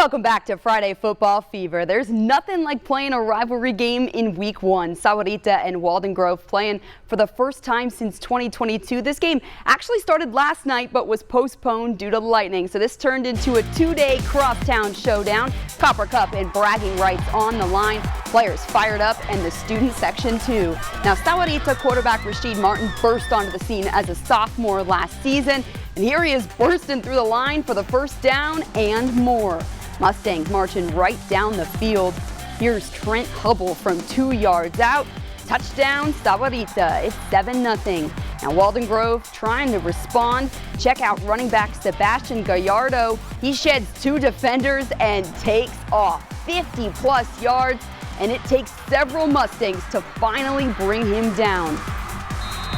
Welcome back to Friday Football Fever. There's nothing like playing a rivalry game in Week 1. Sahuarita and Walden Grove playing for the first time since 2022. This game actually started last night but was postponed due to lightning. So this turned into a two-day crosstown showdown. Copper Cup and bragging rights on the line. Players fired up and the student section too. Now Sahuarita quarterback Rashid Martin burst onto the scene as a sophomore last season. And here he is bursting through the line for the first down and more. Mustangs marching right down the field. Here's Trent Hubble from 2 yards out. Touchdown, Sahuarita. It's 7-0. Now Walden Grove trying to respond. Check out running back Sebastian Gallardo. He sheds 2 defenders and takes off 50+ yards. And it takes several Mustangs to finally bring him down.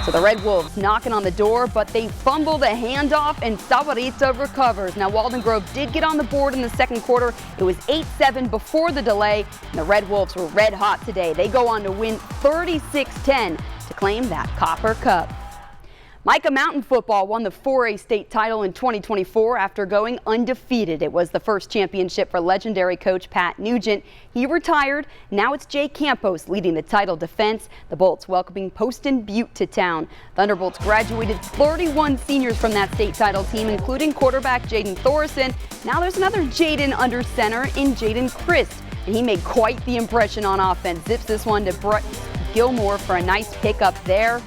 So the Red Wolves knocking on the door, but they fumble the handoff and Sahuarita recovers. Now Walden Grove did get on the board in the second quarter. It was 8-7 before the delay, and the Red Wolves were red hot today. They go on to win 36-10 to claim that Copper Cup. Mica Mountain Football won the 4A state title in 2024 after going undefeated. It was the first championship for legendary coach Pat Nugent. He retired. Now it's Jay Campos leading the title defense. The Bolts welcoming Poston Butte to town. Thunderbolts graduated 31 seniors from that state title team, including quarterback Jaden Thorson. Now there's another Jaden under center in Jaden Christ, and he made quite the impression on offense. Zips this one to Brett Gilmore for a nice pickup there.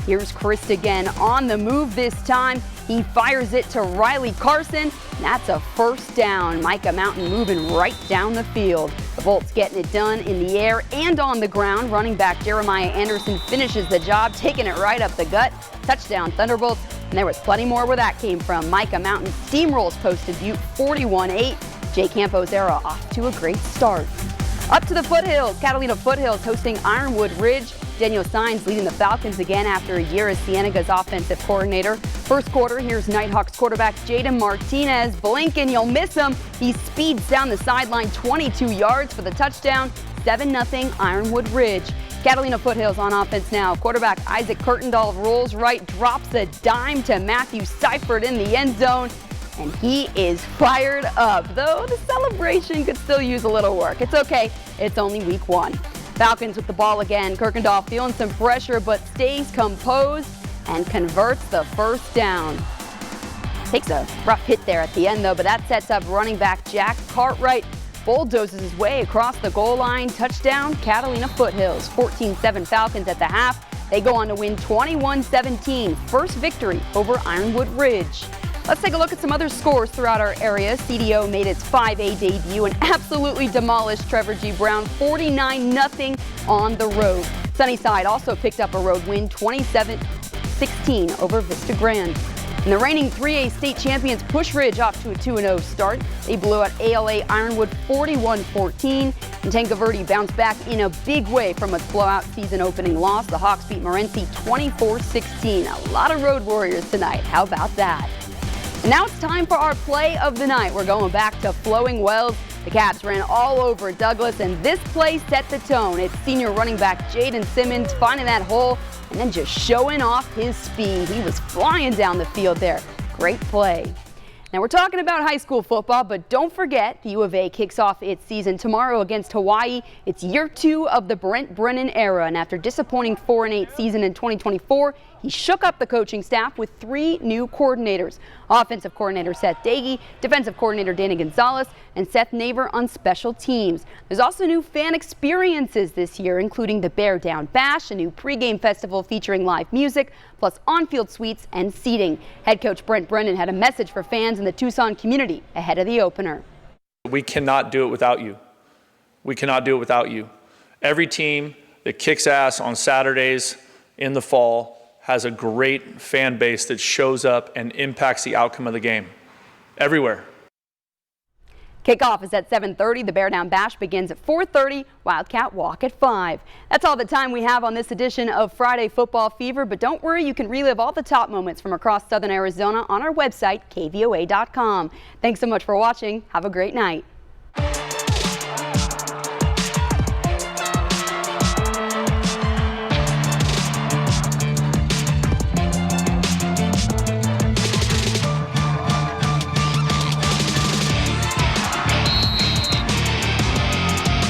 Here's Christ again on the move this time. He fires it to Riley Carson. And that's a first down. Mica Mountain moving right down the field. The Bolts getting it done in the air and on the ground. Running back Jeremiah Anderson finishes the job, taking it right up the gut. Touchdown Thunderbolts. And there was plenty more where that came from. Mica Mountain steamrolls Poston Butte 41-8. Jay Campos era off to a great start. Up to the Foothills. Catalina Foothills hosting Ironwood Ridge. Daniel Saenz leading the Falcons again after a year as Cienega's offensive coordinator. First quarter, here's Nighthawks quarterback Jaden Martinez. Blink and you'll miss him. He speeds down the sideline 22 yards for the touchdown. 7-0 Ironwood Ridge. Catalina Foothills on offense now. Quarterback Isaac Kurtendahl rolls right, drops a dime to Matthew Seifert in the end zone. And he is fired up, though the celebration could still use a little work. It's okay, it's only week 1. Falcons with the ball again. Kurtendahl feeling some pressure, but stays composed and converts the first down. Takes a rough hit there at the end, though, but that sets up running back Jack Cartwright. Bulldozes his way across the goal line. Touchdown, Catalina Foothills. 14-7 Falcons at the half. They go on to win 21-17. First victory over Ironwood Ridge. Let's take a look at some other scores throughout our area. CDO made its 5A debut and absolutely demolished Trevor G. Brown 49-0 on the road. Sunnyside also picked up a road win 27-16 over Vista Grande. And the reigning 3A state champions Push Ridge off to a 2-0 start. They blew out ALA Ironwood 41-14. And Tanca Verde bounced back in a big way from its blowout season opening loss. The Hawks beat Morenci 24-16. A lot of road warriors tonight. How about that? And now it's time for our play of the night. We're going back to Flowing Wells. The Cats ran all over Douglas, and this play set the tone. It's senior running back Jaden Simmons finding that hole and then just showing off his speed. He was flying down the field there. Great play. Now we're talking about high school football, but don't forget the U of A kicks off its season tomorrow against Hawaii. It's year 2 of the Brent Brennan era, and after disappointing 4-8 season in 2024, he shook up the coaching staff with 3 new coordinators. Offensive coordinator Seth Dagey, defensive coordinator Danny Gonzalez, and Seth Naver on special teams. There's also new fan experiences this year, including the Bear Down Bash, a new pregame festival featuring live music, plus on-field suites and seating. Head coach Brent Brennan had a message for fans in the Tucson community ahead of the opener. We cannot do it without you. We cannot do it without you. Every team that kicks ass on Saturdays in the fall has a great fan base that shows up and impacts the outcome of the game everywhere. Kickoff is at 7:30. The Bear Down Bash begins at 4:30. Wildcat Walk at 5. That's all the time we have on this edition of Friday Football Fever, but don't worry, you can relive all the top moments from across Southern Arizona on our website, KVOA.com. Thanks so much for watching. Have a great night.